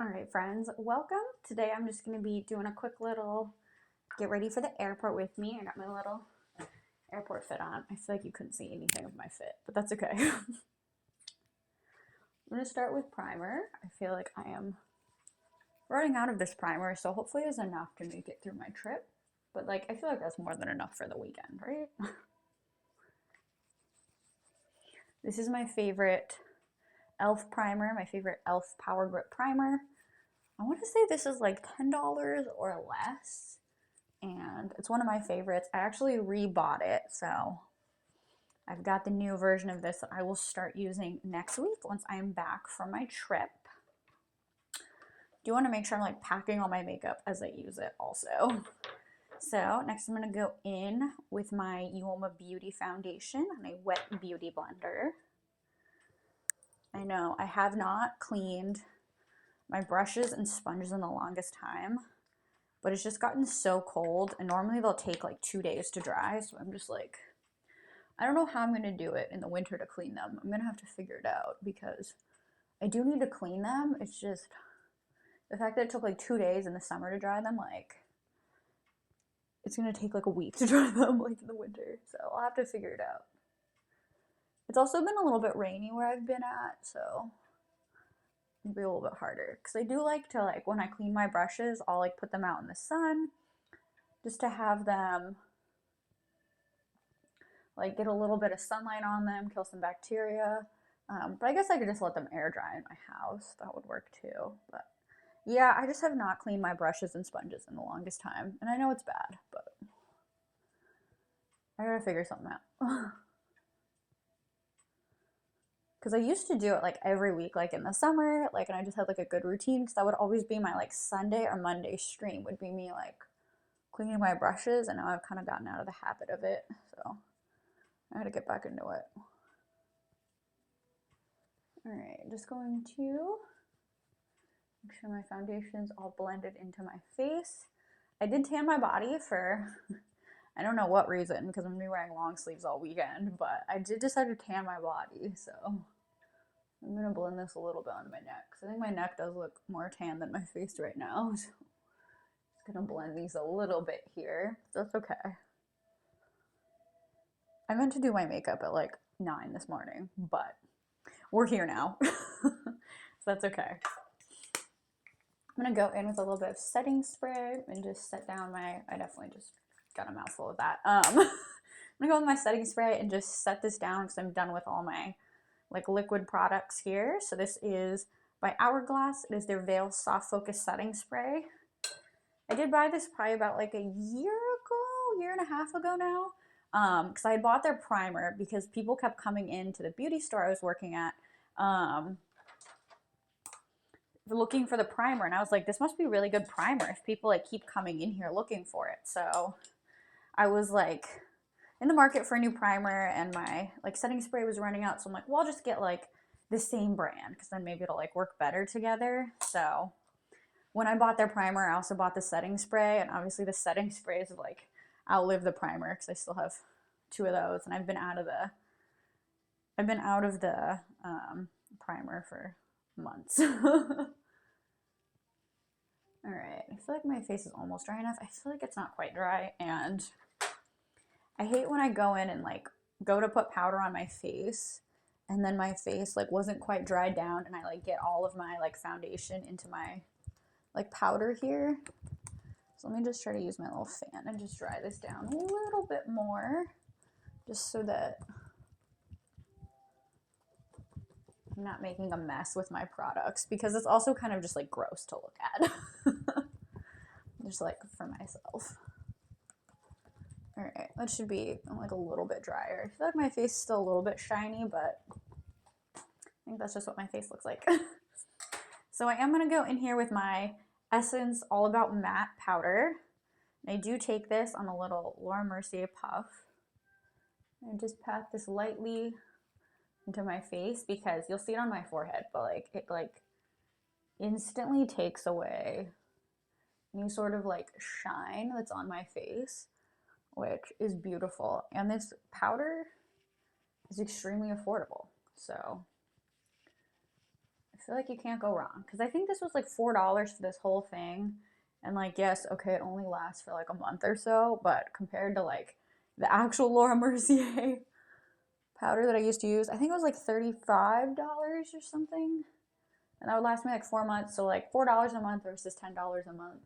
All right, friends, welcome. Today I'm just going to be doing a quick little get ready for the airport with me. I got my little airport fit on. I feel like you couldn't see anything of my fit, but that's okay. I'm going to start with primer. I feel like I am running out of this primer, so hopefully it's enough to make it through my trip. But like, I feel like that's more than enough for the weekend, right? This is my favorite e.l.f. primer, my favorite e.l.f. Power Grip primer. I want to say this is like $10 or less, and it's one of my favorites. I actually rebought it, so I've got the new version of this that I will start using next week once I am back from my trip. Do want to make sure I'm like packing all my makeup as I use it also. So next I'm going to go in with my Yoma Beauty foundation on a wet beauty blender. I know I have not cleaned my brushes and sponges in the longest time, but it's just gotten so cold, and normally they'll take like 2 days to dry, so I'm just like, I don't know how I'm going to do it in the winter to clean them. I'm going to have to figure it out because I do need to clean them. It's just the fact that it took like 2 days in the summer to dry them, like it's going to take like a week to dry them like in the winter, so I'll have to figure it out. It's also been a little bit rainy where I've been at, so it'll be a little bit harder because I do like to, like, when I clean my brushes, I'll like put them out in the sun just to have them like get a little bit of sunlight on them, kill some bacteria. But I guess I could just let them air dry in my house. That would work too. But yeah, I just have not cleaned my brushes and sponges in the longest time, and I know it's bad, but I gotta figure something out. Because I used to do it like every week, like in the summer, like, and I just had like a good routine, because that would always be my like Sunday or Monday stream would be me like cleaning my brushes, and now I've kind of gotten out of the habit of it, so I gotta get back into it. All right, just going to make sure my foundation's all blended into my face. I did tan my body for I don't know what reason, because I'm gonna be wearing long sleeves all weekend, but I did decide to tan my body, so I'm gonna blend this a little bit on my neck, because I think my neck does look more tan than my face right now, so just gonna blend these a little bit here. That's okay. I meant to do my makeup at like 9 this morning, but we're here now, so that's okay. I'm gonna go in with a little bit of setting spray and just set down my, I definitely just got a mouthful of that. I'm gonna go with my setting spray and just set this down because I'm done with all my like liquid products here. So this is by Hourglass. It is their Veil Soft Focus Setting Spray. I did buy this probably about like a year and a half ago now, because I had bought their primer because people kept coming into the beauty store I was working at looking for the primer, and I was like, this must be really good primer if people like keep coming in here looking for it. So I was like in the market for a new primer, and my like setting spray was running out, so I'm like, well, I'll just get like the same brand because then maybe it'll like work better together. So when I bought their primer, I also bought the setting spray, and obviously the setting sprays have like outlived the primer because I still have 2 of those, and I've been out of the primer for months. All right, I feel like my face is almost dry enough. I feel like it's not quite dry, and I hate when I go in and like go to put powder on my face, and then my face like wasn't quite dried down, and I like get all of my like foundation into my like powder here. So let me just try to use my little fan and just dry this down a little bit more, just so that I'm not making a mess with my products, because it's also kind of just like gross to look at. Just like for myself. All right, that should be like a little bit drier. I feel like my face is still a little bit shiny, but I think that's just what my face looks like. So I am gonna go in here with my Essence All About Matte powder. And I do take this on a little Laura Mercier puff. And just pat this lightly into my face, because you'll see it on my forehead, but like it like instantly takes away any sort of like shine that's on my face, which is beautiful. And this powder is extremely affordable, so I feel like you can't go wrong. Because I think this was like $4 for this whole thing. And like, yes, okay, it only lasts for like a month or so, but compared to like the actual Laura Mercier powder that I used to use, I think it was like $35 or something. And that would last me like 4 months. So like $4 a month versus $10 a month.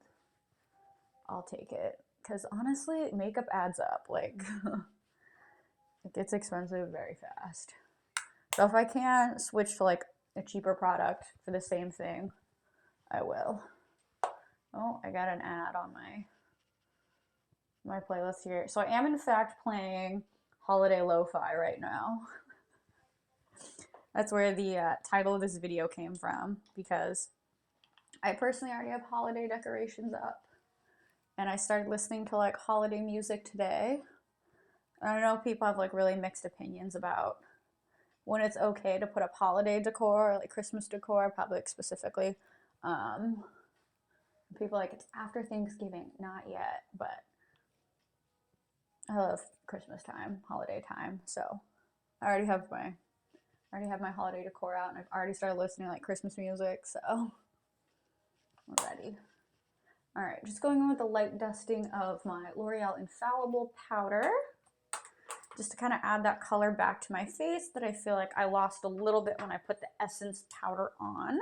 I'll take it. Because honestly, makeup adds up. Like, it gets expensive very fast. So if I can switch to like a cheaper product for the same thing, I will. Oh, I got an ad on my playlist here. So I am in fact playing Holiday Lo-Fi right now. That's where the title of this video came from, because I personally already have holiday decorations up. And I started listening to like holiday music today. And I know people have like really mixed opinions about when it's okay to put up holiday decor, or like Christmas decor, public specifically. People are like, it's after Thanksgiving. Not yet, but I love Christmas time, holiday time. So I already have my holiday decor out, and I've already started listening to like Christmas music, so we're ready. All right, just going in with a light dusting of my L'Oreal Infallible powder, just to kind of add that color back to my face that I feel like I lost a little bit when I put the Essence powder on.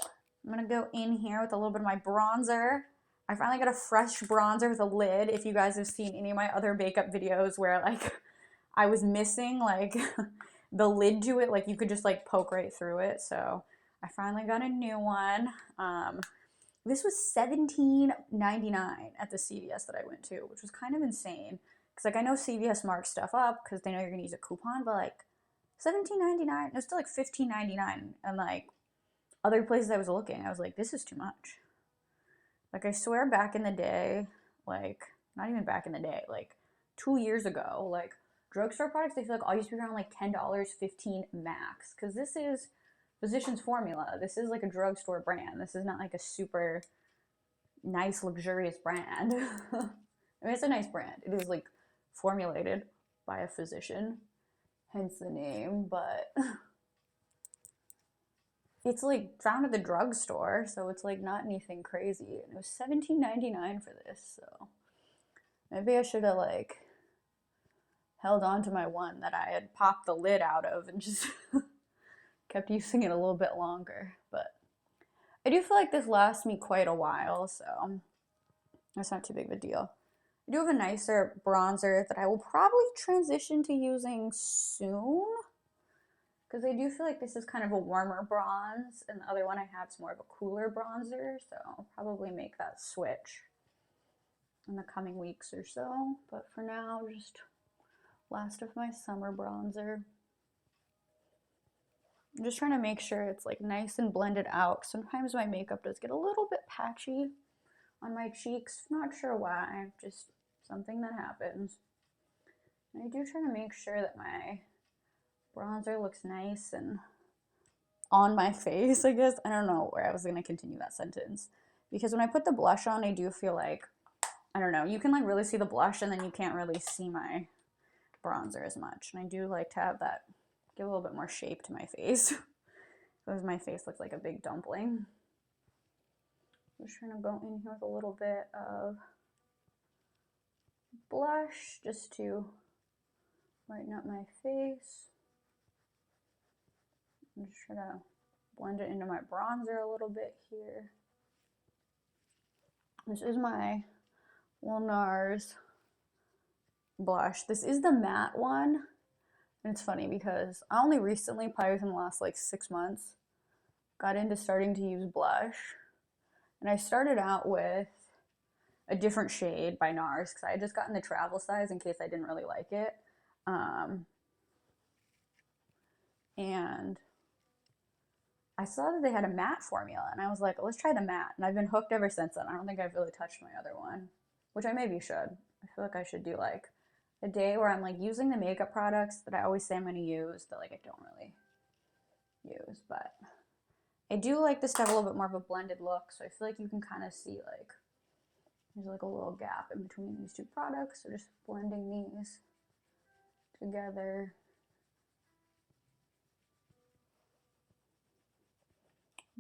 I'm gonna go in here with a little bit of my bronzer. I finally got a fresh bronzer with a lid. If you guys have seen any of my other makeup videos where like I was missing like the lid to it, like you could just like poke right through it. So I finally got a new one. This was $17.99 at the CVS that I went to, which was kind of insane. Because like I know CVS marks stuff up because they know you're gonna use a coupon, but like $17.99, it was still like $15.99, and like other places I was looking, I was like, this is too much. Like I swear back in the day, like not even back in the day, like 2 years ago, like drugstore products, I feel like all used to be around like $10, $15 max. Because this is Physicians Formula. This is like a drugstore brand. This is not like a super nice, luxurious brand. I mean, it's a nice brand. It is like formulated by a physician, hence the name, but it's like found at the drugstore, so it's like not anything crazy. And it was $17.99 for this, so maybe I should have like held on to my one that I had popped the lid out of and just kept using it a little bit longer. But I do feel like this lasts me quite a while, so that's not too big of a deal. I do have a nicer bronzer that I will probably transition to using soon, because I do feel like this is kind of a warmer bronze, and the other one I have is more of a cooler bronzer, so I'll probably make that switch in the coming weeks or so. But for now, just last of my summer bronzer. I'm just trying to make sure it's like nice and blended out. Sometimes my makeup does get a little bit patchy on my cheeks. Not sure why, just something that happens. And I do try to make sure that my bronzer looks nice and on my face, I guess. I don't know where I was going to continue that sentence. Because when I put the blush on, I do feel like, I don't know, you can like really see the blush and then you can't really see my bronzer as much. And I do like to have that, give a little bit more shape to my face. Because my face looks like a big dumpling. I'm just trying to go in here with a little bit of blush just to lighten up my face. I'm just trying to blend it into my bronzer a little bit here. This is my NARS blush. This is the matte one. And it's funny because I only recently, probably within the last like 6 months, got into starting to use blush. And I started out with a different shade by NARS because I had just gotten the travel size in case I didn't really like it. And I saw that they had a matte formula, and I was like, let's try the matte. And I've been hooked ever since then. I don't think I've really touched my other one, which I maybe should. I feel like I should do like a day where I'm like using the makeup products that I always say I'm going to use that like I don't really use. But I do like this to have a little bit more of a blended look, so I feel like you can kind of see like there's like a little gap in between these two products. So just blending these together.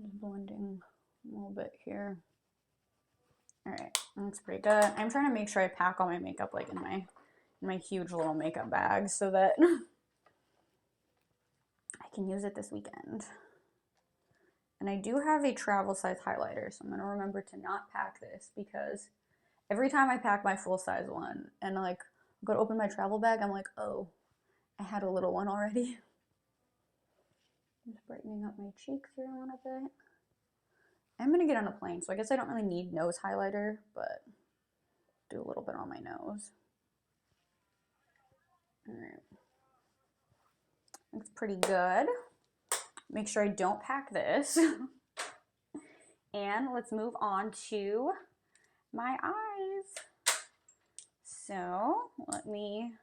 Just blending a little bit here. All right, that's pretty good. I'm trying to make sure I pack all my makeup like in my huge little makeup bag so that I can use it this weekend. And I do have a travel size highlighter, so I'm gonna remember to not pack this because every time I pack my full size one and like go to open my travel bag, I'm like, oh, I had a little one already. Just brightening up my cheeks here a little bit. I'm gonna get on a plane, so I guess I don't really need nose highlighter, but do a little bit on my nose. All right, looks pretty good. Make sure I don't pack this. And let's move on to my eyes. So let me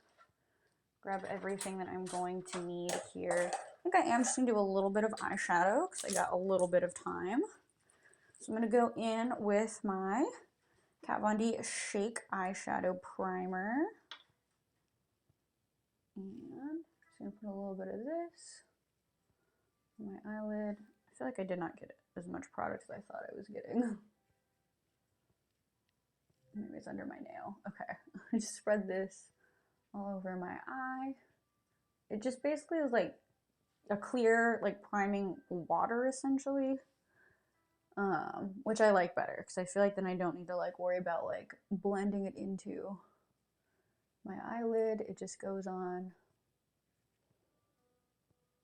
grab everything that I'm going to need here. I think I am just gonna do a little bit of eyeshadow because I got a little bit of time. So I'm gonna go in with my Kat Von D Shake Eyeshadow Primer. And just gonna put a little bit of this on my eyelid. I feel like I did not get as much product as I thought I was getting. Maybe it's under my nail. Okay, I just spread this all over my eye. It just basically is like a clear, like priming water essentially, which I like better because I feel like then I don't need to like worry about like blending it into my eyelid. It just goes on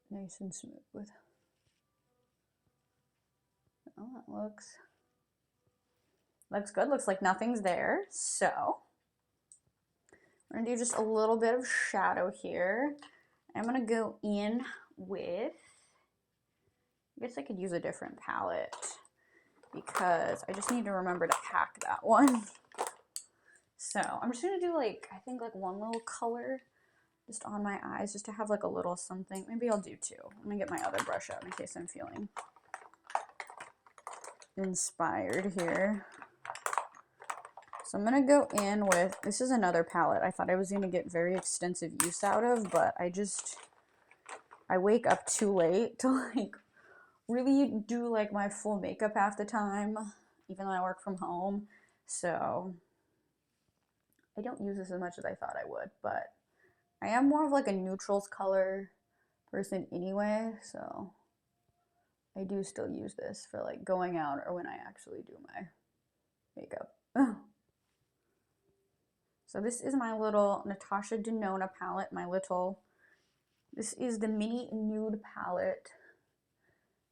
nice and smooth. Oh, that looks good. Looks like nothing's there. So we're gonna do just a little bit of shadow here. I'm gonna go in with, I guess I could use a different palette because I just need to remember to pack that one. So I'm just gonna do like, I think like one little color just on my eyes just to have like a little something. Maybe I'll do two. I'm gonna get my other brush out in case I'm feeling inspired here. So I'm gonna go in with, this is another palette I thought I was gonna get very extensive use out of, but I wake up too late to like really do like my full makeup half the time, even though I work from home. So I don't use this as much as I thought I would, but I am more of like a neutrals color person anyway, so I do still use this for like going out or when I actually do my makeup. So this is my little Natasha Denona palette, this is the mini nude palette.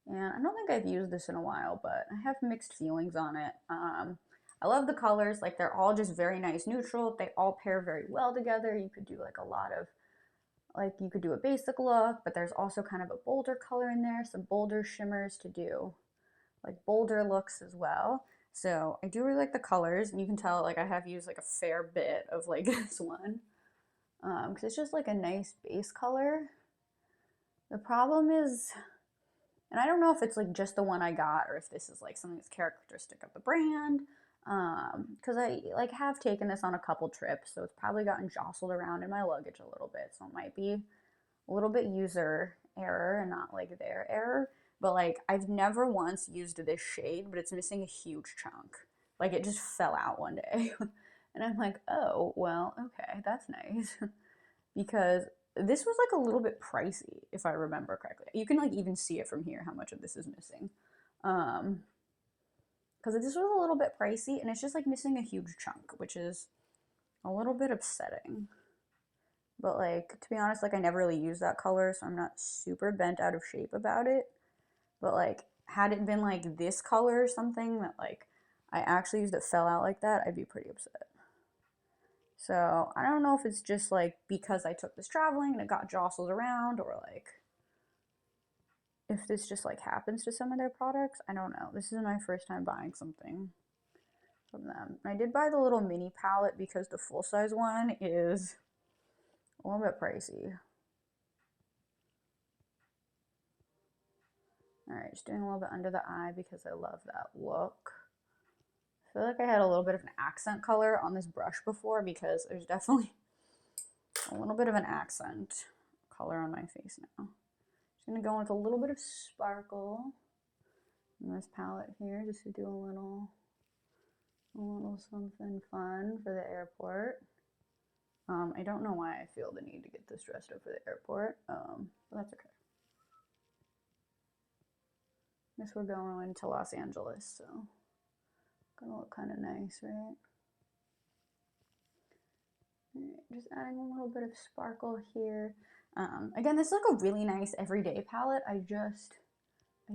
And I don't think I've used this in a while, but I have mixed feelings on it. I love the colors, like they're all just very nice neutral. They all pair very well together. You could do like a lot of, like you could do a basic look, but there's also kind of a bolder color in there, some bolder shimmers to do like bolder looks as well. So I do really like the colors, and you can tell like I have used like a fair bit of like this one because it's just like a nice base color. The problem is, and I don't know if it's like just the one I got or if this is like something that's characteristic of the brand, because I like have taken this on a couple trips, so it's probably gotten jostled around in my luggage a little bit, so it might be a little bit user error and not like their error. But like I've never once used this shade, but it's missing a huge chunk. Like it just fell out one day. And I'm like, oh, well, okay, that's nice. Because this was like a little bit pricey, if I remember correctly. You can like even see it from here how much of this is missing. Because this was a little bit pricey and it's just like missing a huge chunk, which is a little bit upsetting. But like, to be honest, like I never really used that color, so I'm not super bent out of shape about it. But like, had it been like this color or something that like I actually used that fell out like that, I'd be pretty upset. So I don't know if it's just like because I took this traveling and it got jostled around, or like if this just like happens to some of their products. I don't know. This is my first time buying something from them. I did buy the little mini palette because the full size one is a little bit pricey. Alright, just doing a little bit under the eye because I love that look. I feel like I had a little bit of an accent color on this brush before because there's definitely a little bit of an accent color on my face now. Just gonna go in with a little bit of sparkle in this palette here just to do a little something fun for the airport. I don't know why I feel the need to get this dressed up for the airport, but that's okay. I guess we're going to Los Angeles, so gonna look kind of nice, right? Alright, just adding a little bit of sparkle here. Again, this is like a really nice everyday palette. I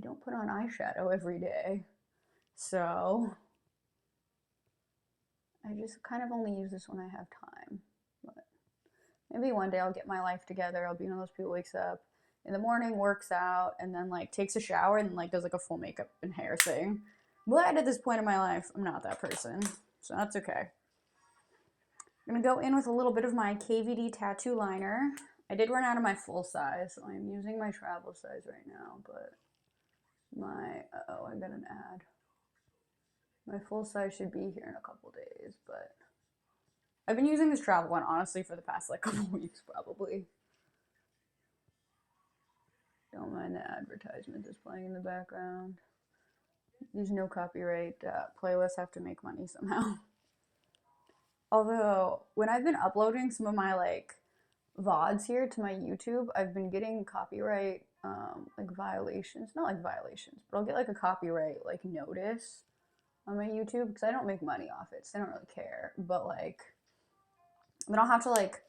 don't put on eyeshadow every day, so I just kind of only use this when I have time. But maybe one day I'll get my life together. I'll be one of those people who wakes up in the morning, works out, and then like takes a shower and like does like a full makeup and hair thing. But at this point in my life, I'm not that person, so that's okay. I'm gonna go in with a little bit of my KVD tattoo liner. I did run out of my full size, so I'm using my travel size right now, but oh, I got an ad. My full size should be here in a couple days, but I've been using this travel one, honestly, for the past, like, couple weeks, probably. Don't mind the advertisement that's playing in the background. These no copyright playlists have to make money somehow. Although, when I've been uploading some of my, like, VODs here to my YouTube, I've been getting copyright, like, violations. Not, like, violations, but I'll get, like, a copyright, like, notice on my YouTube, because I don't make money off it, so I don't really care. But, like, then I'll have to, like,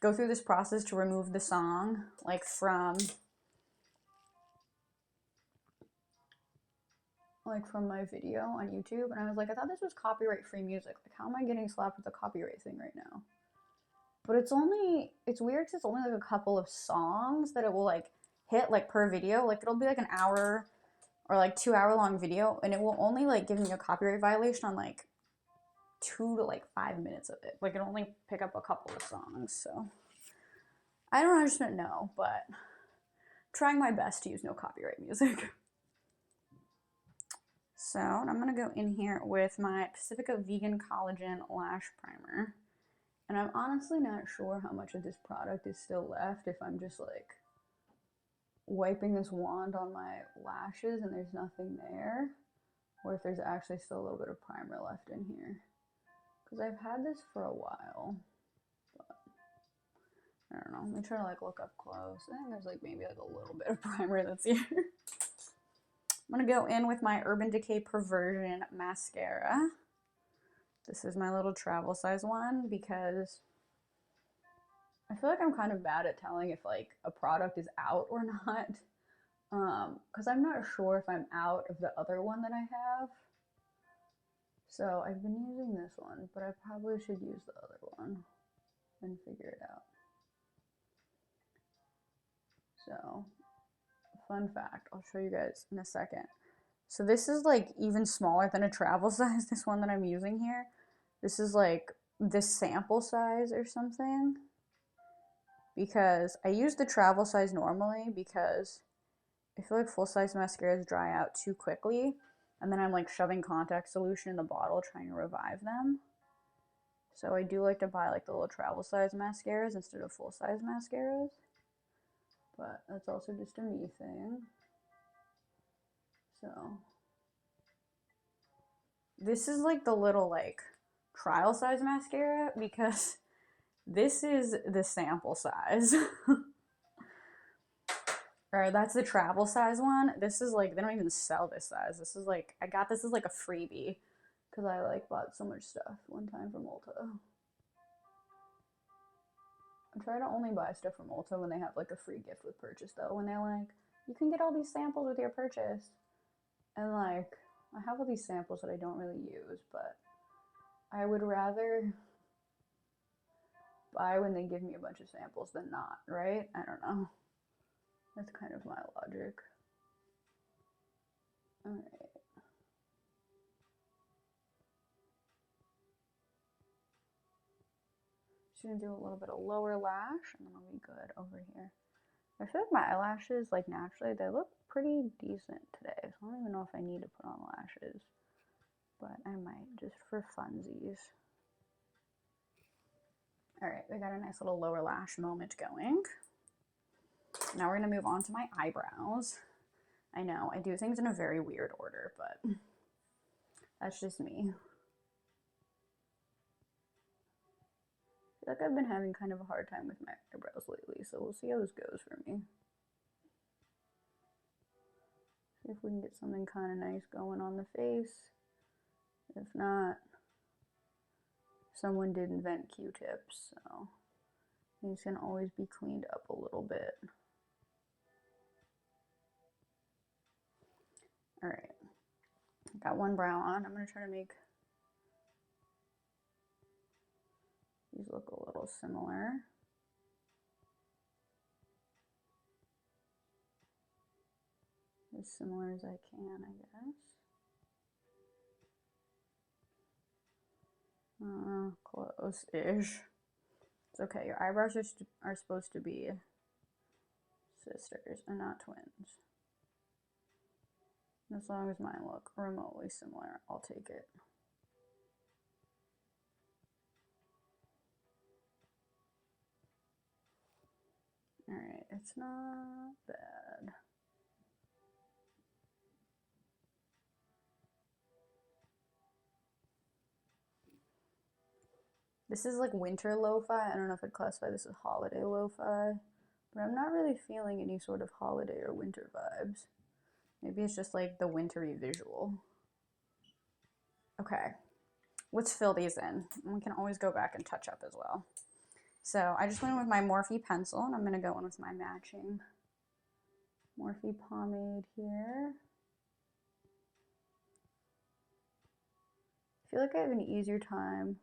go through this process to remove the song, like, from my video on YouTube, and I was like, I thought this was copyright-free music. Like, how am I getting slapped with a copyright thing right now? But it's weird because it's only, like, a couple of songs that it will, like, hit, like, per video. Like, it'll be, like, an hour or, like, 2-hour long video, and it will only, like, give me a copyright violation on, like, 2 to, like, 5 minutes of it. Like, it'll only pick up a couple of songs, so I don't understand, no, but I'm trying my best to use no copyright music. So I'm going to go in here with my Pacifica Vegan Collagen Lash Primer. And I'm honestly not sure how much of this product is still left, if I'm just like wiping this wand on my lashes and there's nothing there, or if there's actually still a little bit of primer left in here. Because I've had this for a while, but I don't know. Let me try to like look up close. I think there's like maybe like a little bit of primer that's here. I'm going to go in with my Urban Decay Perversion Mascara. This is my little travel size one because I feel like I'm kind of bad at telling if like a product is out or not. Because I'm not sure if I'm out of the other one that I have. So I've been using this one, but I probably should use the other one and figure it out. So, fun fact, I'll show you guys in a second. So this is like even smaller than a travel size, this one that I'm using here. This is like this sample size or something. Because I use the travel size normally because I feel like full-size mascaras dry out too quickly. And then I'm like shoving contact solution in the bottle trying to revive them. So I do like to buy like the little travel size mascaras instead of full-size mascaras. But that's also just a me thing. So this is like the little like trial size mascara because this is the sample size. Or that's the travel size one. This is like, they don't even sell this size. This is like, I got this as like a freebie because I like bought so much stuff one time from Ulta. I try to only buy stuff from Ulta when they have like a free gift with purchase though. When they're like, you can get all these samples with your purchase. And like, I have all these samples that I don't really use, but I would rather buy when they give me a bunch of samples than not, right? I don't know. That's kind of my logic. Alright. Just gonna do a little bit of lower lash and then I'll be good over here. I feel like my eyelashes, like naturally, they look pretty decent today. So I don't even know if I need to put on lashes. But I might, just for funsies. Alright, we got a nice little lower lash moment going. Now we're going to move on to my eyebrows. I know, I do things in a very weird order, but that's just me. I feel like I've been having kind of a hard time with my eyebrows lately, so we'll see how this goes for me. See if we can get something kind of nice going on the face. If not, someone did invent Q-tips, so these can always be cleaned up a little bit. All right, got one brow on. I'm gonna try to make these look a little similar. As similar as I can, I guess. Close-ish. It's okay, your eyebrows are supposed to be sisters and not twins. As long as mine look remotely similar, I'll take it. Alright, it's not bad. This is like winter lo-fi. I don't know if I'd classify this as holiday lo-fi, but I'm not really feeling any sort of holiday or winter vibes. Maybe it's just like the wintry visual. Okay, let's fill these in. And we can always go back and touch up as well. So I just went in with my Morphe pencil, and I'm gonna go in with my matching Morphe pomade here. I feel like I have an easier time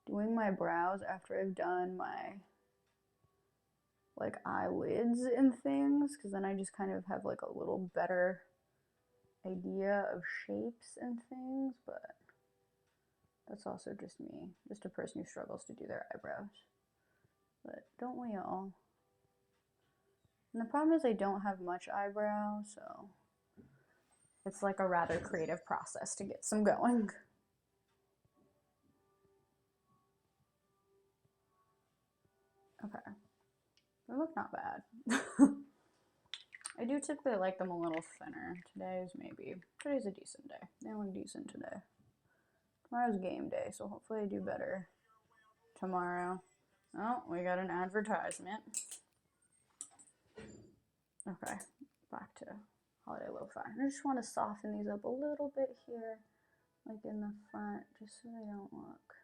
doing my brows after I've done my like eyelids and things, because then I just kind of have like a little better idea of shapes and things, but that's also just me, just a person who struggles to do their eyebrows. But don't we all? And the problem is I don't have much eyebrow, so it's like a rather creative process to get some going. Okay, they look not bad. I do typically like them a little thinner. Today's a decent day. They look decent today. Tomorrow's game day, so hopefully I do better tomorrow. Oh, we got an advertisement. Okay, back to holiday lo-fi. I just want to soften these up a little bit here, like in the front, just so they don't look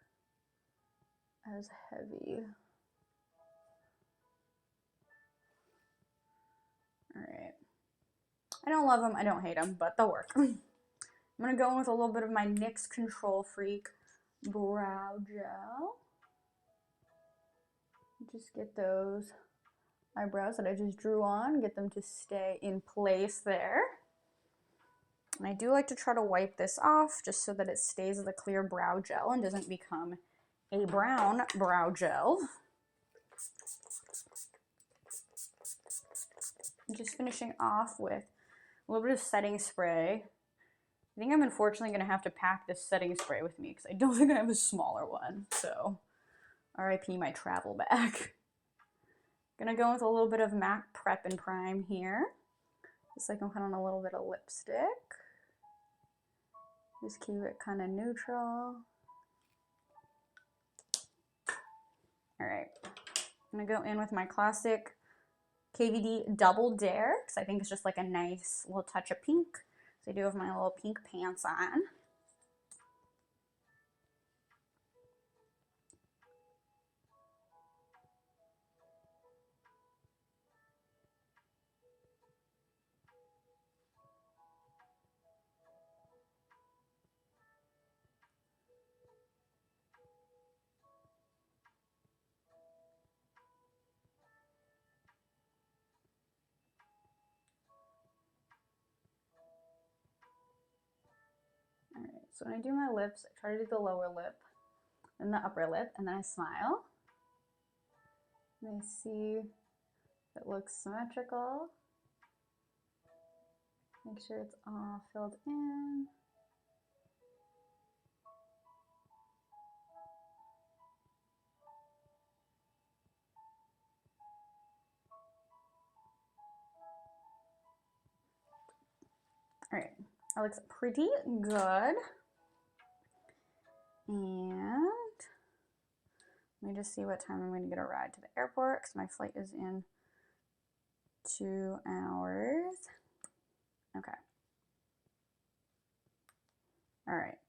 as heavy. Alright. I don't love them, I don't hate them, but they'll work. I'm going to go in with a little bit of my NYX Control Freak brow gel. Just get those eyebrows that I just drew on, get them to stay in place there. And I do like to try to wipe this off just so that it stays as a clear brow gel and doesn't become a brown brow gel. I'm just finishing off with a little bit of setting spray. I think I'm unfortunately going to have to pack this setting spray with me because I don't think I have a smaller one. So, RIP my travel bag. Gonna go with a little bit of MAC Prep and Prime here. Just like I'm putting on a little bit of lipstick. Just keep it kind of neutral. Alright, I'm gonna go in with my classic KVD Double Dare because I think it's just like a nice little touch of pink. So I do have my little pink pants on. Alright, so when I do my lips, I try to do the lower lip and the upper lip, and then I smile. And I see if it looks symmetrical. Make sure it's all filled in. All right, that looks pretty good. And let me just see what time I'm going to get a ride to the airport because my flight is in 2 hours. Okay. All right.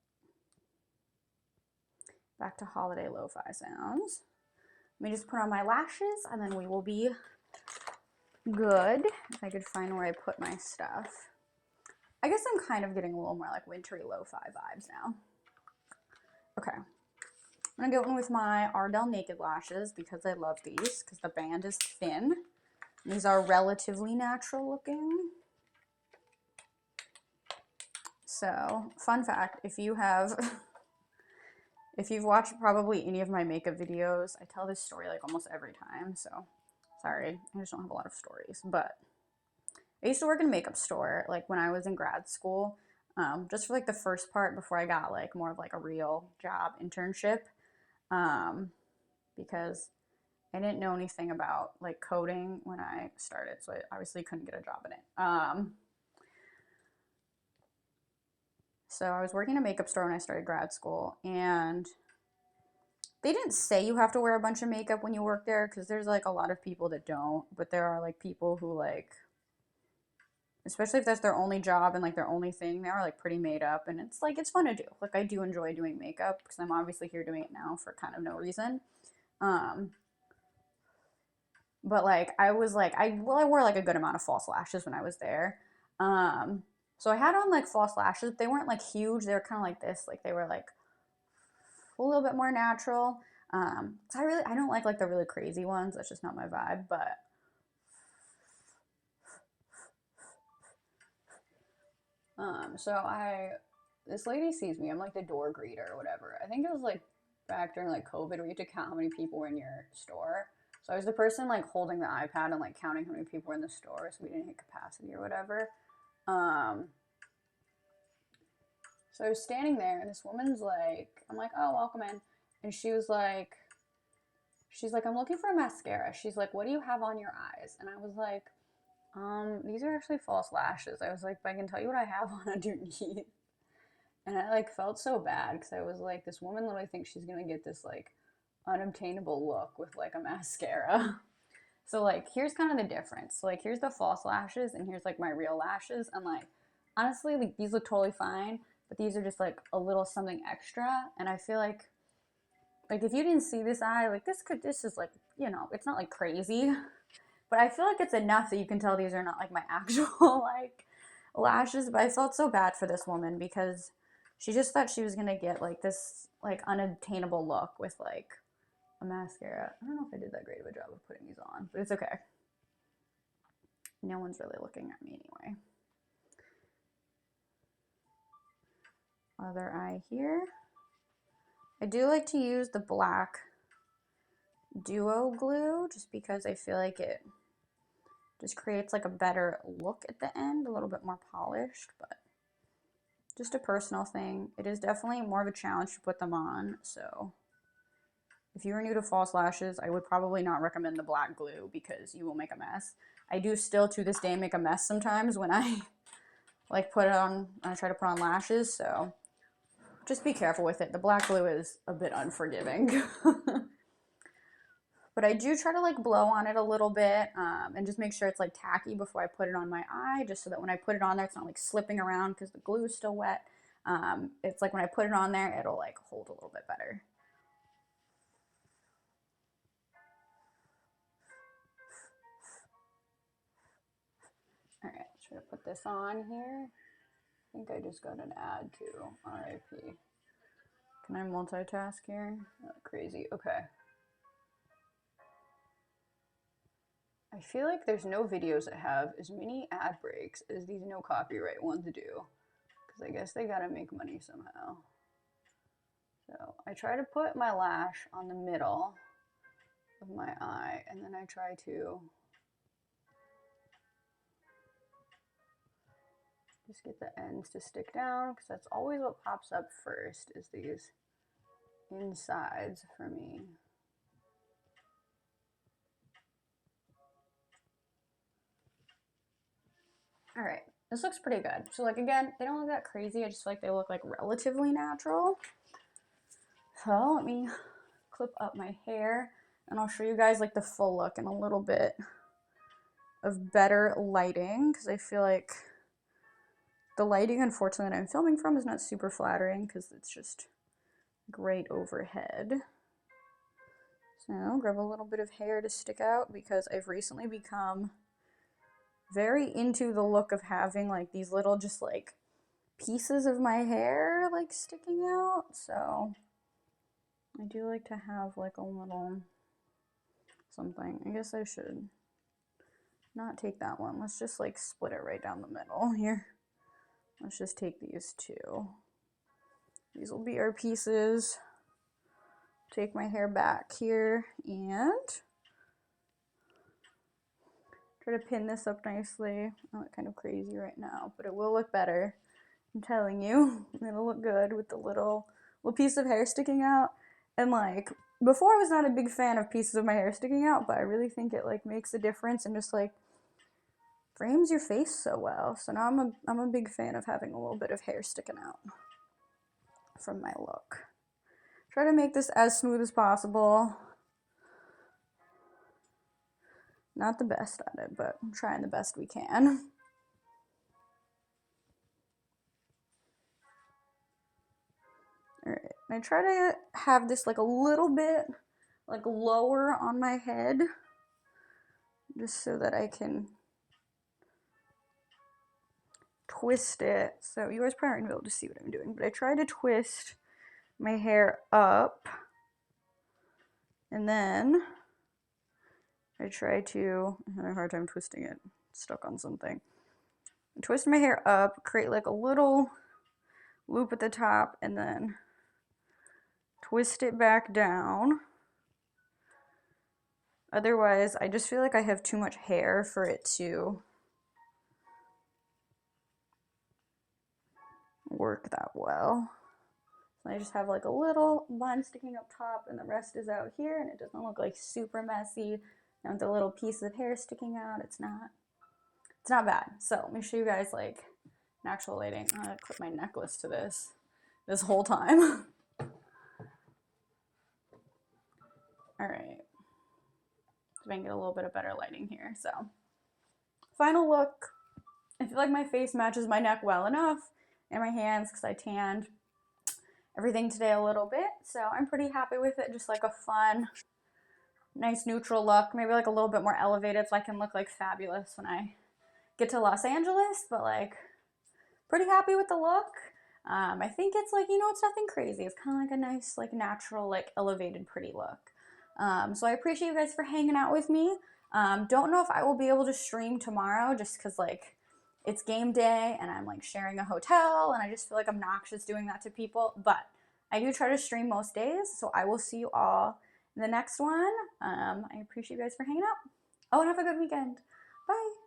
Back to holiday lo-fi sounds. Let me just put on my lashes and then we will be good. If I could find where I put my stuff. I guess I'm kind of getting a little more like wintry lo-fi vibes now. Okay. I'm gonna go in with my Ardell Naked Lashes because I love these because the band is thin. These are relatively natural looking. So, fun fact, if you've watched probably any of my makeup videos, I tell this story like almost every time, so sorry, I just don't have a lot of stories. But I used to work in a makeup store like when I was in grad school, just for like the first part before I got like more of like a real job internship, because I didn't know anything about like coding when I started, so I obviously couldn't get a job in it. So I was working in a makeup store when I started grad school, and they didn't say you have to wear a bunch of makeup when you work there because there's like a lot of people that don't, but there are like people who like, especially if that's their only job and like their only thing, they are like pretty made up, and it's like it's fun to do. Like I do enjoy doing makeup because I'm obviously here doing it now for kind of no reason. But like I was like I wore like a good amount of false lashes when I was there. So I had on like false lashes, but they weren't like huge. They were kind of like this, like they were like a little bit more natural. So I don't like the really crazy ones. That's just not my vibe. But this lady sees me. I'm like the door greeter or whatever. I think it was like back during like COVID where you had to count how many people were in your store. So I was the person like holding the iPad and like counting how many people were in the store so we didn't hit capacity or whatever. So I was standing there and this woman's like, I'm like, oh, welcome in. And she's like, I'm looking for a mascara. She's like, what do you have on your eyes? And I was like, these are actually false lashes. I was like, but I can tell you what I have on underneath. And I like felt so bad because I was like, this woman literally thinks she's gonna get this like unobtainable look with like a mascara. So like here's kind of the difference. So, like here's the false lashes and here's like my real lashes. And like honestly, like these look totally fine, but these are just like a little something extra. And I feel like if you didn't see this eye, like this is like, you know, it's not like crazy. But I feel like it's enough that you can tell these are not like my actual like lashes. But I felt so bad for this woman because she just thought she was gonna get like this like unobtainable look with like a mascara. I don't know if I did that great of a job of putting these on, but it's okay. No one's really looking at me anyway. Other eye here. I do like to use the black duo glue just because I feel like it just creates like a better look at the end, a little bit more polished, but just a personal thing. It is definitely more of a challenge to put them on, so if you are new to false lashes, I would probably not recommend the black glue because you will make a mess. I do still to this day make a mess sometimes when I like put it on, I try to put on lashes, so just be careful with it. The black glue is a bit unforgiving. But I do try to like blow on it a little bit and just make sure it's like tacky before I put it on my eye, just so that when I put it on there, it's not like slipping around because the glue is still wet. It's like when I put it on there, it'll like hold a little bit better. All right, try to put this on here. I think I just got an ad too. RIP. Can I multitask here? Oh, crazy. Okay. I feel like there's no videos that have as many ad breaks as these no copyright ones do. Because I guess they gotta make money somehow. So I try to put my lash on the middle of my eye, and then I try to just get the ends to stick down, because that's always what pops up first, is these insides for me. All right, This looks pretty good. So like again, they don't look that crazy. I just feel like they look like relatively natural. So let me clip up my hair and I'll show you guys like the full look in a little bit of better lighting, because I feel like the lighting, unfortunately, that I'm filming from is not super flattering because it's just great overhead. So grab a little bit of hair to stick out, because I've recently become very into the look of having like these little just like pieces of my hair like sticking out. So I do like to have like a little something. I guess I should not take that one. Let's just like split it right down the middle here. Let's just take these two. These will be our pieces. Take my hair back here and try to pin this up nicely. I look kind of crazy right now, but it will look better. I'm telling you, it'll look good with the little piece of hair sticking out. And like, before I was not a big fan of pieces of my hair sticking out, but I really think it like makes a difference and just like frames your face so well. So now I'm a big fan of having a little bit of hair sticking out from my look. Try to make this as smooth as possible. Not the best at it, but I'm trying the best we can. Alright, I try to have this like a little bit like lower on my head, just so that I can twist it. So you guys probably aren't gonna be able to see what I'm doing, but I try to twist my hair up, and then I try to, I had a hard time twisting it, it's stuck on something. Twist my hair up, create like a little loop at the top, and then twist it back down. Otherwise, I just feel like I have too much hair for it to work that well. So I just have like a little bun sticking up top and the rest is out here, and it doesn't look like super messy. And with a little piece of hair sticking out, it's not bad. So let me show you guys like an actual lighting. I'm gonna clip my necklace to this whole time. All right. So I can get a little bit of better lighting here. So final look. I feel like my face matches my neck well enough, and my hands, because I tanned everything today a little bit. So I'm pretty happy with it. Just like a fun, nice neutral look. Maybe like a little bit more elevated so I can look like fabulous when I get to Los Angeles. But like pretty happy with the look. I think it's like, you know, it's nothing crazy. It's kind of like a nice, like natural, like elevated, pretty look. So I appreciate you guys for hanging out with me. Don't know if I will be able to stream tomorrow, just because like it's game day and I'm like sharing a hotel and I just feel like I'm obnoxious doing that to people. But I do try to stream most days, so I will see you all in the next one. I appreciate you guys for hanging out. Oh, and have a good weekend. Bye.